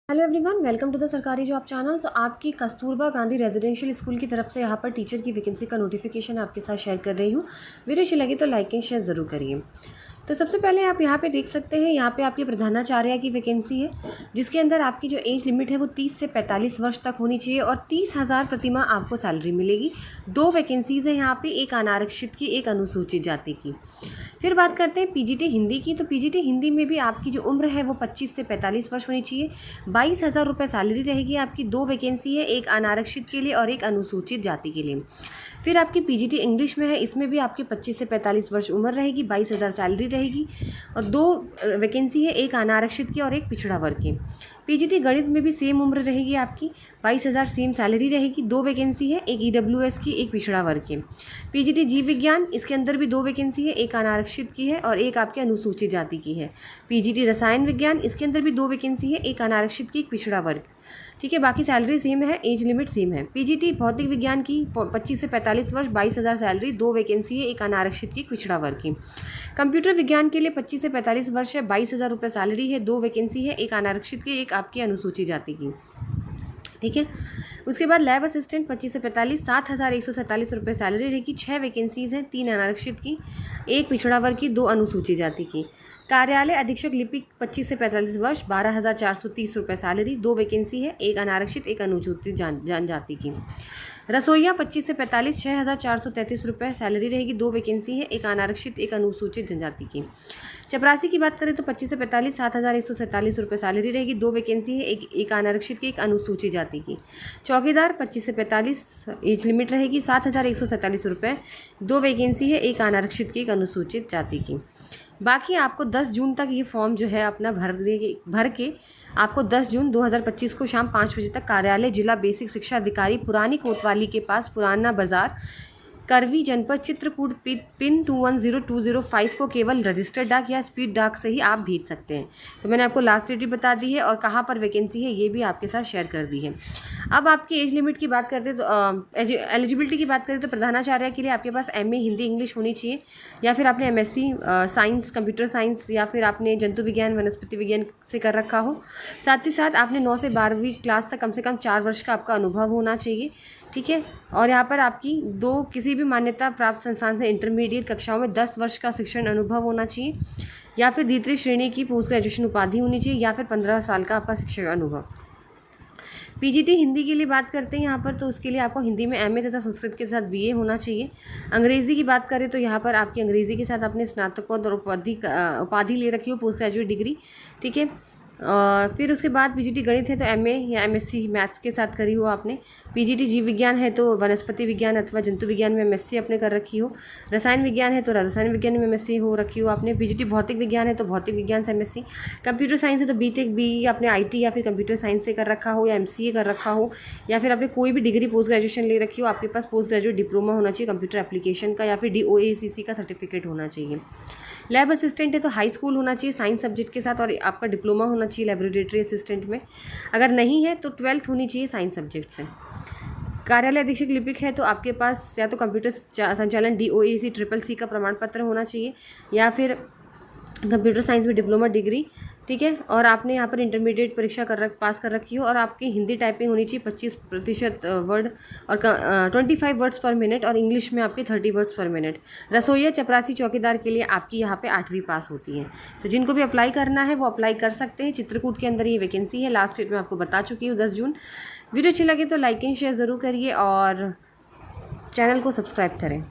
Hello everyone, welcome to the सरकारी job channel. So आपकी Kasturba Gandhi residential school की तरफ से यहाँ पर टीचर की वैकेंसी का नोटिफिकेशन आपके साथ शेयर कर रही हूँ। वीडियो अच्छी लगी तो लाइक एंड शेयर ज़रूर करिए। तो सबसे पहले आप यहाँ पे देख सकते हैं, यहाँ पे आपकी प्रधानाचार्य की वैकेंसी है, जिसके अंदर आपकी जो एज लिमिट है वो 30 से 45 वर्ष तक होनी चाहिए और 30,000 प्रतिमाह आपको सैलरी मिलेगी। 2 वैकेंसीज़ हैं यहाँ पे, एक अनारक्षित की, एक अनुसूचित जाति की। फिर बात करते हैं पीजीटी हिंदी की। तो पीजीटी हिंदी में भी आपकी जो उम्र है वो 25 से 45 वर्ष होनी चाहिए। 22,000 रुपये सैलरी रहेगी आपकी। 2 वैकेंसी है, एक अनारक्षित के लिए और एक अनुसूचित जाति के लिए। फिर आपकी पीजीटी इंग्लिश में है, इसमें भी आपकी 25 से 45 वर्ष उम्र रहेगी, 22,000 सैलरी रहेगी और 2 वैकेंसी है, एक अनारक्षित की और एक पिछड़ा वर्ग की। पीजीटी गणित में भी सेम उम्र रहेगी आपकी, 22,000 सेम सैलरी रहेगी। 2 वैकेंसी है, एक ईडब्ल्यूएस की, एक पिछड़ा वर्ग की। पीजीटी जीव विज्ञान, इसके अंदर भी 2 वैकेंसी है, एक अनारक्षित की है और एक आपके अनुसूचित जाति की है। पीजीटी रसायन विज्ञान, इसके अंदर भी 2 वैकेंसी है, एक अनारक्षित की, एक पिछड़ा वर्ग। ठीक है, बाकी सैलरी सेम है, एज लिमिट सेम है। पीजीटी भौतिक विज्ञान की 25 से 45 वर्ष, 22,000 सैलरी, 2 वैकेंसी है, एक अनारक्षित की, एक पिछड़ा वर्ग की। कंप्यूटर विज्ञान के लिए 25 से 45 वर्ष है, 22,000 रुपये सैलरी है, 2 वैकेंसी है, एक अनारक्षित की, एक आपकी अनुसूचित जाति की। ठीक है, उसके बाद लैब असिस्टेंट 25 से 45, 7,147 रुपये सैलरी रहेगी। 6 वैकेंसीज़ हैं, 3 अनारक्षित की, एक पिछड़ा वर्ग की, 2 अनुसूचित जाति की। कार्यालय अधीक्षक लिपिक 25 से 45 वर्ष, 12,430 रुपये सैलरी, 2 वैकेंसी है, एक अनारक्षित, एक अनुसूचित जनजाति की। रसोईया 25 से 45, 6,433 रुपये सैलरी रहेगी, 2 वैकेंसी है, एक अनारक्षित, एक अनुसूचित जनजाति की। चपरासी की बात करें तो 25 से 45, 7,147 रुपये सैलरी रहेगी, 2 वैकेंसी है, एक अनारक्षित की, एक अनुसूचित जाति की। चौकीदार 25 से 45 एज लिमिट रहेगी, 7,147 रुपये, 2 वैकेंसी है, एक अनारक्षित की, एक अनुसूचित जाति की। बाकी आपको 10 जून तक ये फॉर्म जो है अपना भर के आपको 10 जून 2025 को शाम 5 बजे तक कार्यालय जिला बेसिक शिक्षा अधिकारी पुरानी कोतवाली के पास, पुराना बाजार, करवी, जनपद चित्रकूट, पिन 210205 को केवल रजिस्टर्ड डाक या स्पीड डाक से ही आप भेज सकते हैं। तो मैंने आपको लास्ट डेट भी बता दी है और कहाँ पर वैकेंसी है ये भी आपके साथ शेयर कर दी है। अब आपकी एज लिमिट की बात करते तो एलिजिबिलिटी की बात करें तो प्रधानाचार्य के लिए आपके पास एमए हिंदी इंग्लिश होनी चाहिए, या फिर आपने एमएससी साइंस, कंप्यूटर साइंस, या फिर आपने जंतु विज्ञान, वनस्पति विज्ञान से कर रखा हो। साथ ही साथ आपने 9 से 12वीं क्लास तक कम से कम 4 वर्ष का आपका अनुभव होना चाहिए। ठीक है, और यहाँ पर आपकी किसी भी मान्यता प्राप्त संस्थान से इंटरमीडिएट कक्षाओं में 10 वर्ष का शिक्षण अनुभव होना चाहिए, या फिर द्वितीय श्रेणी की पोस्ट ग्रेजुएशन उपाधि होनी चाहिए, या फिर 15 साल का आपका शिक्षण अनुभव। पीजीटी हिंदी के लिए बात करते हैं यहाँ पर, तो उसके लिए आपको हिंदी में एमए तथा संस्कृत के साथ बीए होना चाहिए। अंग्रेज़ी की बात करें तो यहाँ पर आपकी अंग्रेज़ी के साथ आपने स्नातकोत्तर उपाधि ले रखी हो, पोस्ट ग्रेजुएट डिग्री। ठीक है, फिर उसके बाद पीजीटी गणित है तो एमए या एमएससी मैथ्स के साथ करी हो आपने। पीजीटी जीव विज्ञान है तो वनस्पति विज्ञान अथवा जंतु विज्ञान में एमएससी आपने कर रखी हो। रसायन विज्ञान है तो रसायन विज्ञान में एमएससी हो रखी हो आपने। पीजीटी भौतिक विज्ञान है तो भौतिक विज्ञान से एमएससी। कंप्यूटर साइंस है तो बीटेक बी आपने आईटी या फिर कंप्यूटर साइंस से कर रखा हो, या एमसीए कर रखा हो, या फिर आपने कोई भी डिग्री पोस्ट ग्रेजुएशन ले रखी हो। आपके पास पोस्ट ग्रेजुएट डिप्लोमा होना चाहिए कंप्यूटर एप्लीकेशन का, या फिर DOACC का सर्टिफिकेट होना चाहिए। लैब असिस्टेंट है तो हाई स्कूल होना चाहिए साइंस सब्जेक्ट के साथ, और आपका डिप्लोमा होना चाहिए लेबोरेटरी असिस्टेंट में। अगर नहीं है तो 12th होनी चाहिए साइंस सब्जेक्ट से। कार्यालय अधीक्षक लिपिक है तो आपके पास या तो कंप्यूटर संचालन DOAC CCC का प्रमाण पत्र होना चाहिए, या फिर कंप्यूटर साइंस में डिप्लोमा डिग्री। ठीक है, और आपने यहाँ पर इंटरमीडिएट परीक्षा पास कर रखी हो, और आपकी हिंदी टाइपिंग होनी चाहिए 25% वर्ड और 25 वर्ड्स पर मिनट, और इंग्लिश में आपके 30 वर्ड्स पर मिनट। रसोईया, चपरासी, चौकीदार के लिए आपकी यहाँ पे 8वीं पास होती है। तो जिनको भी अप्लाई करना है वो अप्लाई कर सकते हैं। चित्रकूट के अंदर ये वैकेंसी है, लास्ट डेट मैं आपको बता चुकी हूँ 10 जून। वीडियो अच्छी लगे तो लाइक एंड शेयर ज़रूर करिए और चैनल को सब्सक्राइब करें।